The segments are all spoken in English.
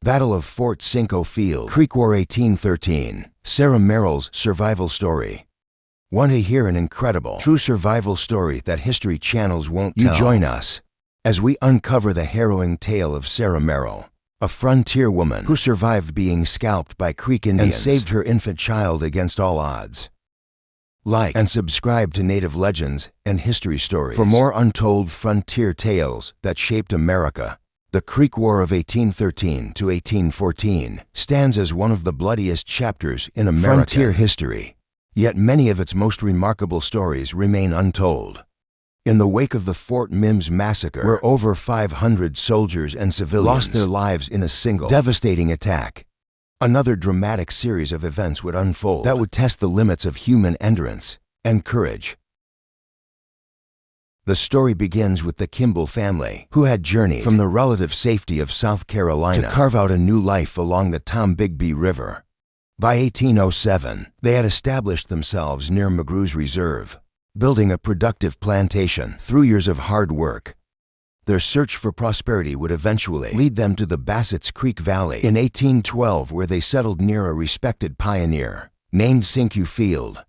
Battle of Fort Cinco Field, Creek War 1813, Sarah Merrill's survival story. Want to hear an incredible, true survival story that History Channels won't tell? You join us as we uncover the harrowing tale of Sarah Merrill, a frontier woman who survived being scalped by Creek Indians and saved her infant child against all odds. Like and subscribe to Native Legends and History Stories for more untold frontier tales that shaped America. The Creek War of 1813 to 1814 stands as one of the bloodiest chapters in American frontier history, yet many of its most remarkable stories remain untold. In the wake of the Fort Mims massacre, where over 500 soldiers and civilians lost their lives in a single devastating attack, another dramatic series of events would unfold that would test the limits of human endurance and courage. The story begins with the Kimball family, who had journeyed from the relative safety of South Carolina to carve out a new life along the Tombigbee River. By 1807, they had established themselves near McGrew's Reserve, building a productive plantation through years of hard work. Their search for prosperity would eventually lead them to the Bassett's Creek Valley in 1812, where they settled near a respected pioneer named Cinco Field.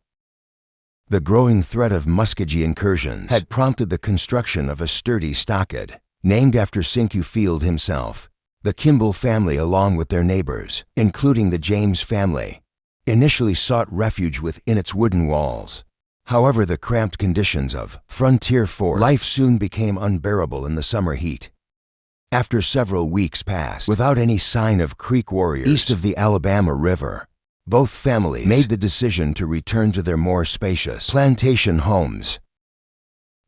The growing threat of Muskogee incursions had prompted the construction of a sturdy stockade, named after Cinco Field himself. The Kimball family, along with their neighbors, including the James family, initially sought refuge within its wooden walls. However, the cramped conditions of frontier fort life soon became unbearable in the summer heat. After several weeks passed without any sign of Creek warriors east of the Alabama River, both families made the decision to return to their more spacious plantation homes.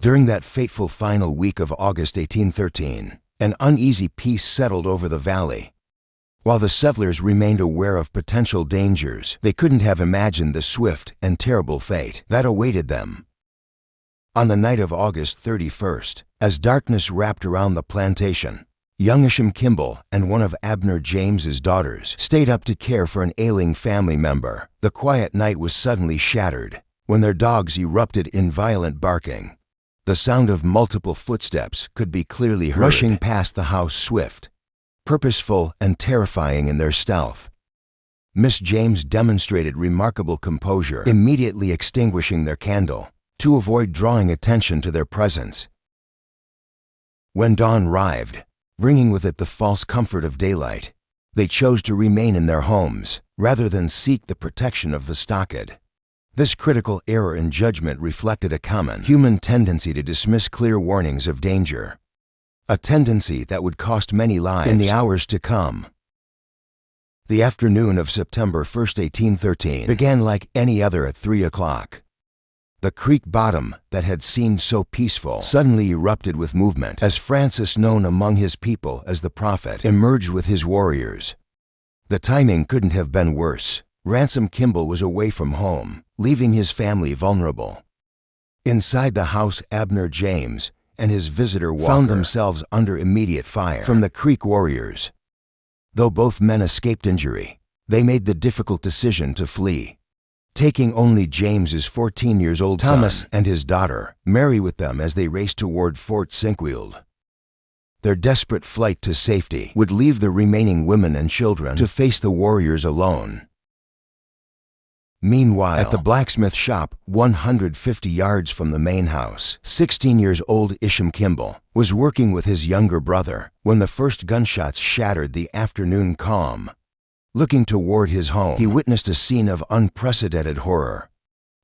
During that fateful final week of August 1813, an uneasy peace settled over the valley. While the settlers remained aware of potential dangers, they couldn't have imagined the swift and terrible fate that awaited them. On the night of August 31st, as darkness wrapped around the plantation, young Isham Kimball and one of Abner James's daughters stayed up to care for an ailing family member. The quiet night was suddenly shattered when their dogs erupted in violent barking. The sound of multiple footsteps could be clearly heard rushing past the house, swift, purposeful, and terrifying in their stealth. Miss James demonstrated remarkable composure, immediately extinguishing their candle to avoid drawing attention to their presence. When dawn arrived, bringing with it the false comfort of daylight, they chose to remain in their homes rather than seek the protection of the stockade. This critical error in judgment reflected a common human tendency to dismiss clear warnings of danger, a tendency that would cost many lives in the hours to come. The afternoon of September 1st, 1813 began like any other at 3 o'clock. The creek bottom that had seemed so peaceful suddenly erupted with movement as Francis, known among his people as the Prophet, emerged with his warriors. The timing couldn't have been worse. Ransom Kimball was away from home, leaving his family vulnerable. Inside the house, Abner James and his visitor Walker found themselves under immediate fire from the Creek warriors. Though both men escaped injury, they made the difficult decision to flee, taking only James's 14-year-old Thomas and his daughter, Mary, with them as they raced toward Fort Cinco. Their desperate flight to safety would leave the remaining women and children to face the warriors alone. Meanwhile, at the blacksmith shop, 150 yards from the main house, 16-year-old Isham Kimball was working with his younger brother when the first gunshots shattered the afternoon calm. Looking toward his home, he witnessed a scene of unprecedented horror.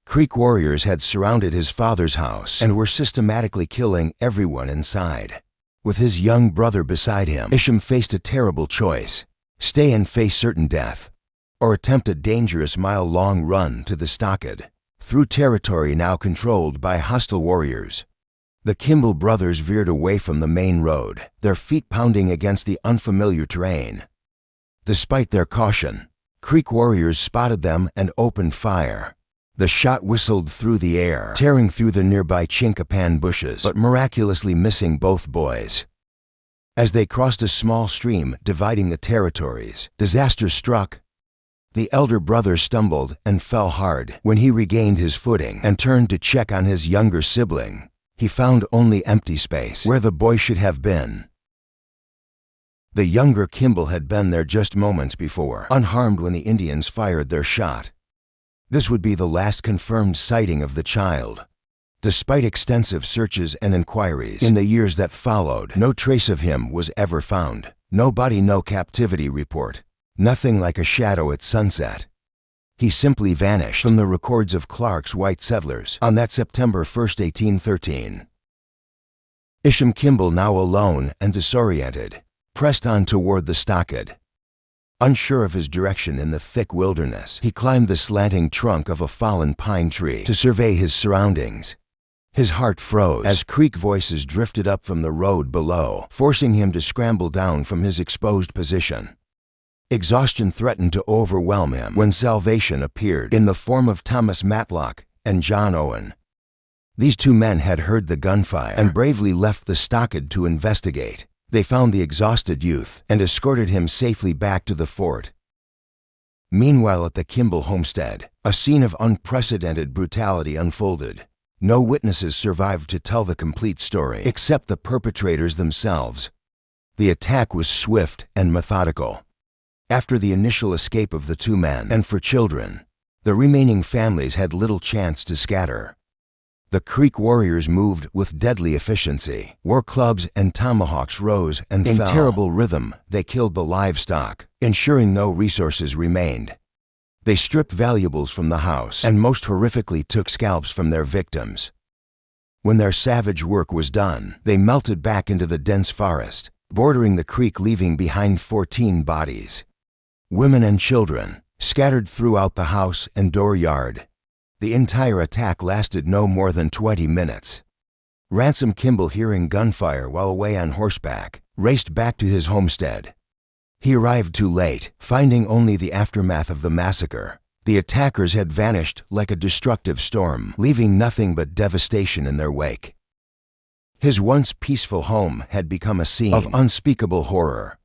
Creek warriors had surrounded his father's house and were systematically killing everyone inside. With his young brother beside him, Isham faced a terrible choice: stay and face certain death, or attempt a dangerous mile-long run to the stockade, through territory now controlled by hostile warriors. The Kimball brothers veered away from the main road, their feet pounding against the unfamiliar terrain. Despite their caution, Creek warriors spotted them and opened fire. The shot whistled through the air, tearing through the nearby chinquapin bushes, but miraculously missing both boys. As they crossed a small stream dividing the territories, disaster struck. The elder brother stumbled and fell hard. When he regained his footing and turned to check on his younger sibling, he found only empty space where the boy should have been. The younger Kimball had been there just moments before, unharmed when the Indians fired their shot. This would be the last confirmed sighting of the child. Despite extensive searches and inquiries in the years that followed, no trace of him was ever found. No body, no captivity report. Nothing like a shadow at sunset. He simply vanished from the records of Clark's white settlers on that September 1, 1813. Isham Kimball, now alone and disoriented, pressed on toward the stockade. Unsure of his direction in the thick wilderness, he climbed the slanting trunk of a fallen pine tree to survey his surroundings. His heart froze as Creek voices drifted up from the road below, forcing him to scramble down from his exposed position. Exhaustion threatened to overwhelm him when salvation appeared in the form of Thomas Matlock and John Owen. These two men had heard the gunfire and bravely left the stockade to investigate. They found the exhausted youth and escorted him safely back to the fort. Meanwhile, at the Kimball homestead, a scene of unprecedented brutality unfolded. No witnesses survived to tell the complete story, except the perpetrators themselves. The attack was swift and methodical. After the initial escape of the two men, and for children, the remaining families had little chance to scatter. The Creek warriors moved with deadly efficiency. War clubs and tomahawks rose and fell. In terrible rhythm, they killed the livestock, ensuring no resources remained. They stripped valuables from the house and most horrifically took scalps from their victims. When their savage work was done, they melted back into the dense forest, bordering the creek, leaving behind 14 bodies. Women and children, scattered throughout the house and dooryard. The entire attack lasted no more than 20 minutes. Ransom Kimball, hearing gunfire while away on horseback, raced back to his homestead. He arrived too late, finding only the aftermath of the massacre. The attackers had vanished like a destructive storm, leaving nothing but devastation in their wake. His once peaceful home had become a scene of unspeakable horror.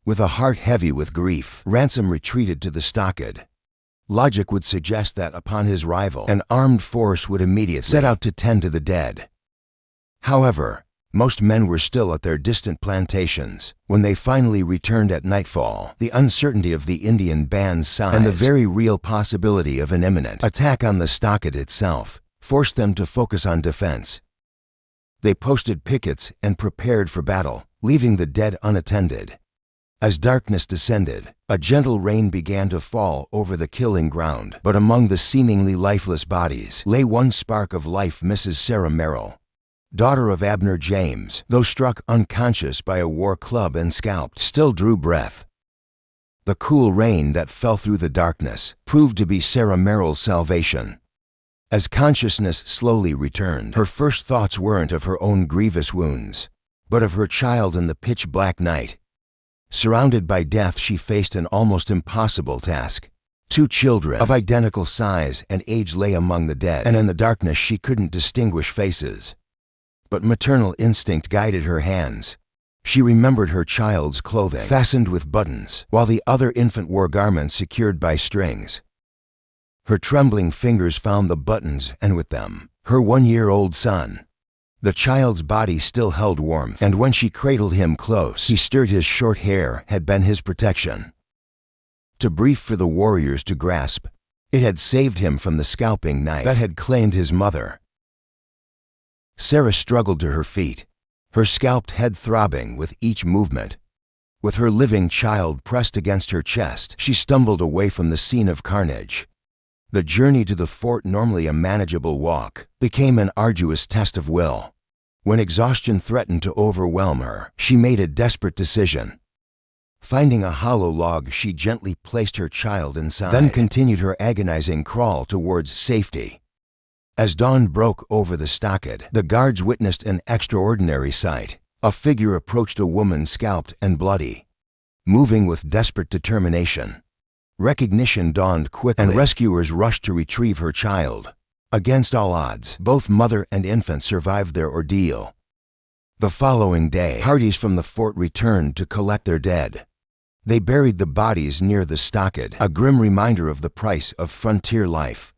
With a heart heavy with grief, Ransom retreated to the stockade. Logic would suggest that upon his arrival, an armed force would immediately set out to tend to the dead. However, most men were still at their distant plantations. When they finally returned at nightfall, the uncertainty of the Indian band's size and the very real possibility of an imminent attack on the stockade itself forced them to focus on defense. They posted pickets and prepared for battle, leaving the dead unattended. As darkness descended, a gentle rain began to fall over the killing ground, but among the seemingly lifeless bodies lay one spark of life: Mrs. Sarah Merrill. Daughter of Abner James, though struck unconscious by a war club and scalped, still drew breath. The cool rain that fell through the darkness proved to be Sarah Merrill's salvation. As consciousness slowly returned, her first thoughts weren't of her own grievous wounds, but of her child in the pitch-black night. Surrounded by death, she faced an almost impossible task. Two children of identical size and age lay among the dead, and in the darkness she couldn't distinguish faces. But maternal instinct guided her hands. She remembered her child's clothing, fastened with buttons, while the other infant wore garments secured by strings. Her trembling fingers found the buttons, and with them, her 1-year-old son. The child's body still held warmth, and when she cradled him close, he stirred. His short hair had been his protection. Too brief for the warriors to grasp, it had saved him from the scalping knife that had claimed his mother. Sarah struggled to her feet, her scalped head throbbing with each movement. With her living child pressed against her chest, she stumbled away from the scene of carnage. The journey to the fort, normally a manageable walk, became an arduous test of will. When exhaustion threatened to overwhelm her, she made a desperate decision. Finding a hollow log, she gently placed her child inside, then continued her agonizing crawl towards safety. As dawn broke over the stockade, the guards witnessed an extraordinary sight. A figure approached a woman scalped and bloody, moving with desperate determination. Recognition dawned quickly, and rescuers rushed to retrieve her child. Against all odds, both mother and infant survived their ordeal. The following day, parties from the fort returned to collect their dead. They buried the bodies near the stockade, a grim reminder of the price of frontier life.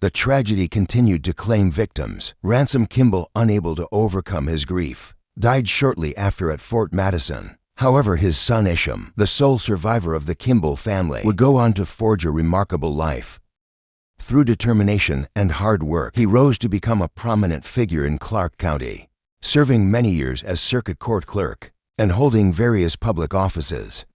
The tragedy continued to claim victims. Ransom Kimball, unable to overcome his grief, died shortly after at Fort Madison. However, his son Isham, the sole survivor of the Kimball family, would go on to forge a remarkable life. Through determination and hard work, he rose to become a prominent figure in Clark County, serving many years as circuit court clerk and holding various public offices.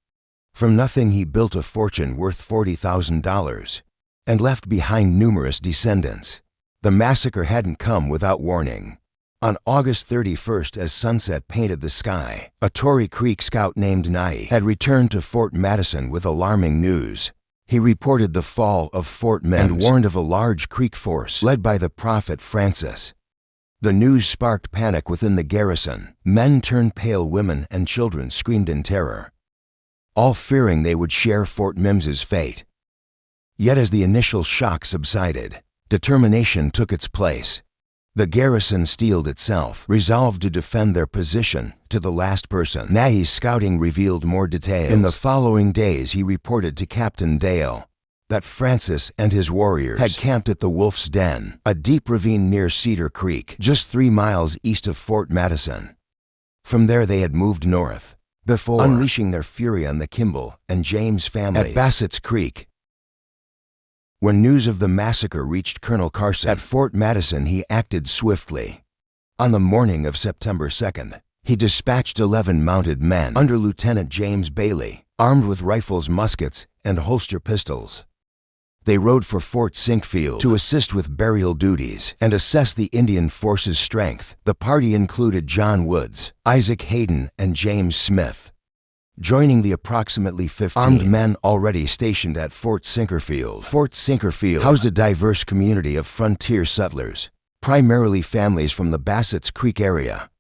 From nothing, he built a fortune worth $40,000 and left behind numerous descendants. The massacre hadn't come without warning. On August 31st, as sunset painted the sky, a Tory Creek scout named Nye had returned to Fort Madison with alarming news. He reported the fall of Fort Mims and warned of a large Creek force led by the prophet Francis. The news sparked panic within the garrison. Men turned pale, women and children screamed in terror, all fearing they would share Fort Mims's fate. Yet as the initial shock subsided, determination took its place. The garrison steeled itself, resolved to defend their position to the last person. Nye's scouting revealed more details. In the following days, he reported to Captain Dale that Francis and his warriors had camped at the Wolf's Den, a deep ravine near Cedar Creek, just 3 miles east of Fort Madison. From there, they had moved north, before unleashing their fury on the Kimball and James families at Bassett's Creek. When news of the massacre reached Colonel Carson at Fort Madison, he acted swiftly. On the morning of September 2nd, he dispatched 11 mounted men under Lieutenant James Bailey, armed with rifles, muskets, and holster pistols. They rode for Fort Sinkfield to assist with burial duties and assess the Indian force's strength. The party included John Woods, Isaac Hayden, and James Smith, joining the approximately 15 armed men already stationed at Fort Sinkerfield. Fort Sinkerfield housed a diverse community of frontier settlers, primarily families from the Bassett's Creek area.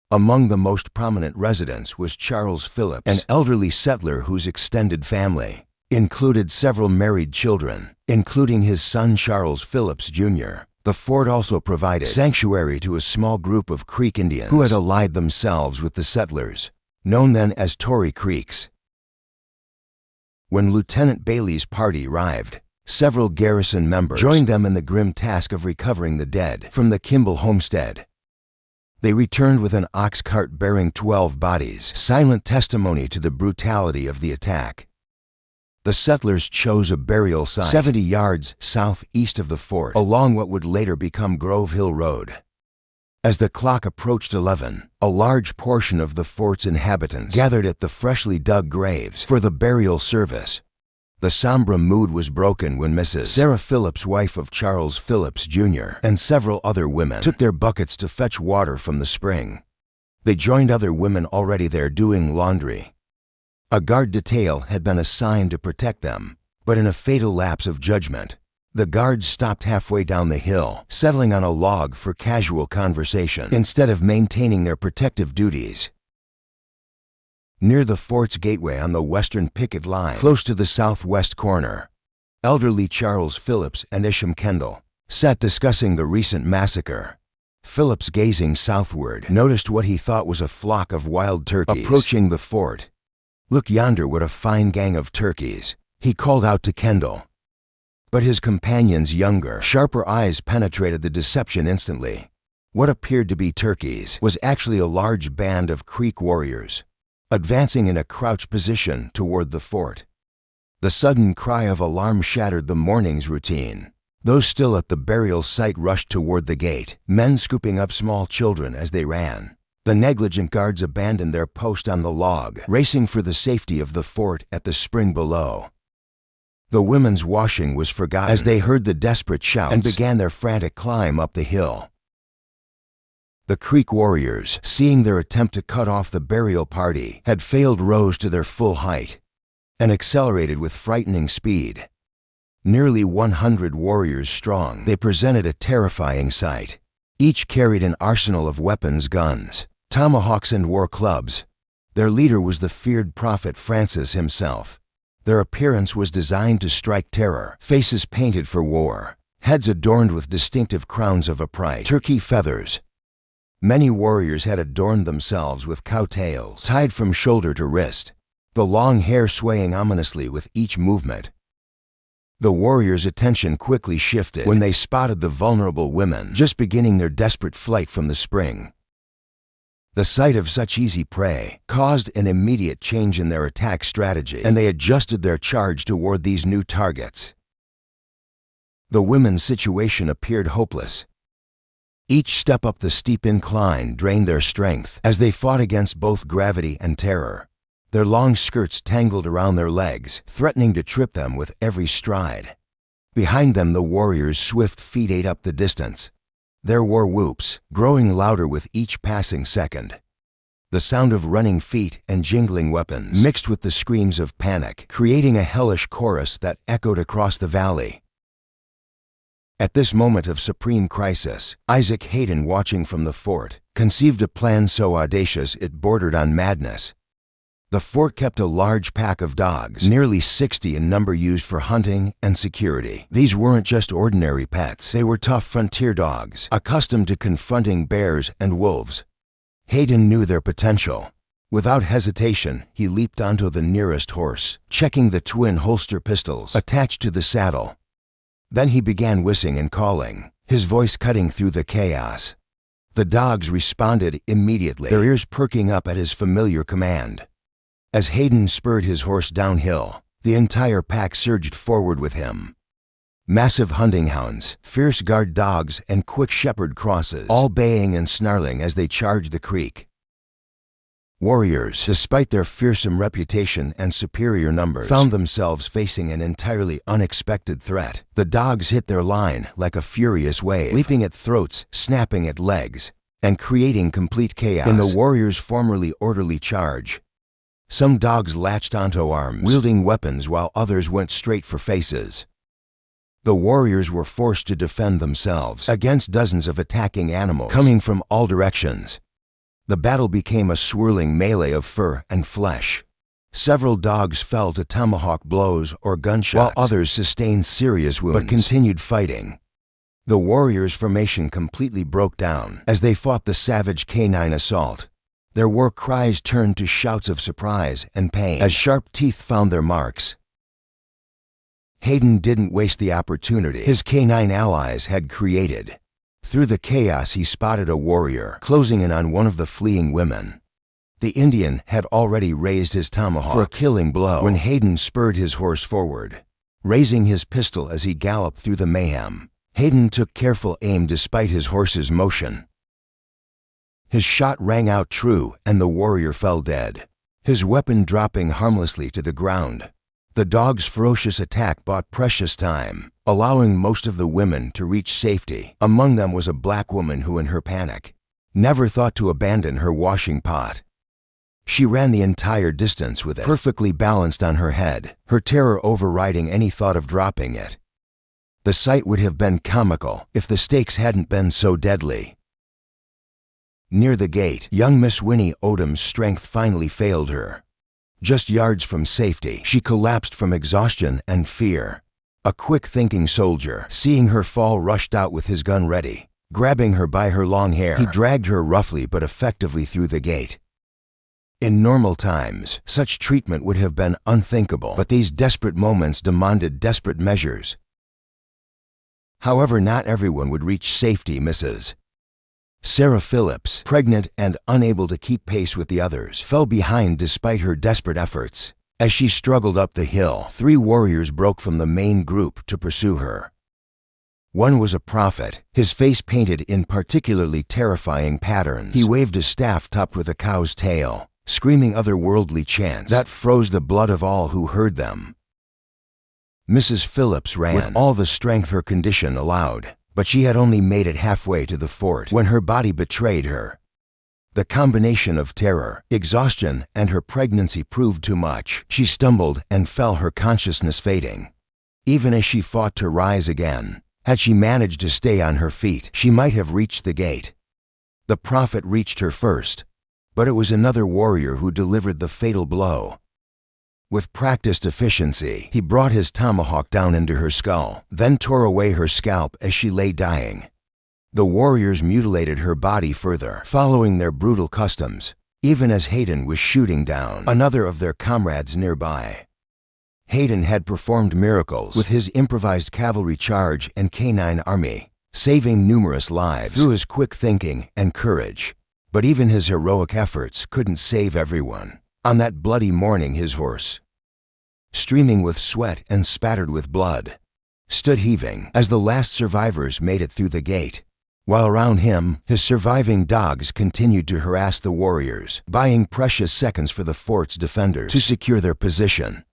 Among the most prominent residents was Charles Phillips, an elderly settler whose extended family included several married children, including his son Charles Phillips Jr. The fort also provided sanctuary to a small group of Creek Indians who had allied themselves with the settlers, known then as Tory Creeks. When Lieutenant Bailey's party arrived, several garrison members joined them in the grim task of recovering the dead from the Kimball homestead. They returned with an ox cart bearing 12 bodies, silent testimony to the brutality of the attack. The settlers chose a burial site 70 yards southeast of the fort, along what would later become Grove Hill Road. As the clock approached 11, a large portion of the fort's inhabitants gathered at the freshly dug graves for the burial service. The somber mood was broken when Mrs. Sarah Phillips, wife of Charles Phillips Jr., and several other women took their buckets to fetch water from the spring. They joined other women already there doing laundry. A guard detail had been assigned to protect them, but in a fatal lapse of judgment, the guards stopped halfway down the hill, settling on a log for casual conversation instead of maintaining their protective duties. Near the fort's gateway on the western picket line, close to the southwest corner, elderly Charles Phillips and Isham Kendall sat discussing the recent massacre. Phillips, gazing southward, noticed what he thought was a flock of wild turkeys approaching the fort. "Look yonder, what a fine gang of turkeys," he called out to Kendall. But his companion's younger, sharper eyes penetrated the deception instantly. What appeared to be turkeys was actually a large band of Creek warriors, advancing in a crouched position toward the fort. The sudden cry of alarm shattered the morning's routine. Those still at the burial site rushed toward the gate, men scooping up small children as they ran. The negligent guards abandoned their post on the log, racing for the safety of the fort at the spring below. The women's washing was forgotten as they heard the desperate shouts and began their frantic climb up the hill. The Creek warriors, seeing their attempt to cut off the burial party had failed, rose to their full height and accelerated with frightening speed. Nearly 100 warriors strong, they presented a terrifying sight. Each carried an arsenal of weapons, guns, tomahawks, and war clubs. Their leader was the feared prophet Francis himself. Their appearance was designed to strike terror, faces painted for war, heads adorned with distinctive crowns of upright turkey feathers. Many warriors had adorned themselves with cow tails tied from shoulder to wrist, the long hair swaying ominously with each movement. The warriors' attention quickly shifted when they spotted the vulnerable women just beginning their desperate flight from the spring. The sight of such easy prey caused an immediate change in their attack strategy, and they adjusted their charge toward these new targets. The women's situation appeared hopeless. Each step up the steep incline drained their strength as they fought against both gravity and terror. Their long skirts tangled around their legs, threatening to trip them with every stride. Behind them, the warriors' swift feet ate up the distance, their war whoops growing louder with each passing second. The sound of running feet and jingling weapons mixed with the screams of panic, creating a hellish chorus that echoed across the valley. At this moment of supreme crisis, Isaac Hayden, watching from the fort, conceived a plan so audacious it bordered on madness. The fort kept a large pack of dogs, nearly 60 in number, used for hunting and security. These weren't just ordinary pets. They were tough frontier dogs, accustomed to confronting bears and wolves. Hayden knew their potential. Without hesitation, he leaped onto the nearest horse, checking the twin holster pistols attached to the saddle. Then he began whistling and calling, his voice cutting through the chaos. The dogs responded immediately, their ears perking up at his familiar command. As Hayden spurred his horse downhill, the entire pack surged forward with him. Massive hunting hounds, fierce guard dogs, and quick shepherd crosses, all baying and snarling as they charged the creek. Warriors, despite their fearsome reputation and superior numbers, found themselves facing an entirely unexpected threat. The dogs hit their line like a furious wave, leaping at throats, snapping at legs, and creating complete chaos in the warriors' formerly orderly charge. Some dogs latched onto arms, wielding weapons, while others went straight for faces. The warriors were forced to defend themselves against dozens of attacking animals coming from all directions. The battle became a swirling melee of fur and flesh. Several dogs fell to tomahawk blows or gunshots, while others sustained serious wounds but continued fighting. The warriors' formation completely broke down as they fought the savage canine assault. Their war cries turned to shouts of surprise and pain as sharp teeth found their marks. Hayden didn't waste the opportunity his canine allies had created. Through the chaos, he spotted a warrior closing in on one of the fleeing women. The Indian had already raised his tomahawk for a killing blow when Hayden spurred his horse forward. Raising his pistol as he galloped through the mayhem, Hayden took careful aim despite his horse's motion. His shot rang out true, and the warrior fell dead, his weapon dropping harmlessly to the ground. The dog's ferocious attack bought precious time, allowing most of the women to reach safety. Among them was a black woman who, in her panic, never thought to abandon her washing pot. She ran the entire distance with it perfectly balanced on her head, her terror overriding any thought of dropping it. The sight would have been comical if the stakes hadn't been so deadly. Near the gate, young Miss Winnie Odom's strength finally failed her. Just yards from safety, she collapsed from exhaustion and fear. A quick-thinking soldier, seeing her fall, rushed out with his gun ready. Grabbing her by her long hair, he dragged her roughly but effectively through the gate. In normal times, such treatment would have been unthinkable, but these desperate moments demanded desperate measures. However, not everyone would reach safety, Mrs. Sarah Phillips, pregnant and unable to keep pace with the others, fell behind despite her desperate efforts. As she struggled up the hill, 3 warriors broke from the main group to pursue her. One was a prophet, his face painted in particularly terrifying patterns. He waved a staff topped with a cow's tail, screaming otherworldly chants that froze the blood of all who heard them. Mrs. Phillips ran with all the strength her condition allowed, but she had only made it halfway to the fort when her body betrayed her. The combination of terror, exhaustion, and her pregnancy proved too much. She stumbled and fell, her consciousness fading. Even as she fought to rise again, had she managed to stay on her feet, she might have reached the gate. The prophet reached her first, but it was another warrior who delivered the fatal blow. With practiced efficiency, he brought his tomahawk down into her skull, then tore away her scalp as she lay dying. The warriors mutilated her body further, following their brutal customs, even as Hayden was shooting down another of their comrades nearby. Hayden had performed miracles with his improvised cavalry charge and canine army, saving numerous lives through his quick thinking and courage. But even his heroic efforts couldn't save everyone. On that bloody morning, his horse, streaming with sweat and spattered with blood, stood heaving as the last survivors made it through the gate, while around him, his surviving dogs continued to harass the warriors, buying precious seconds for the fort's defenders to secure their position.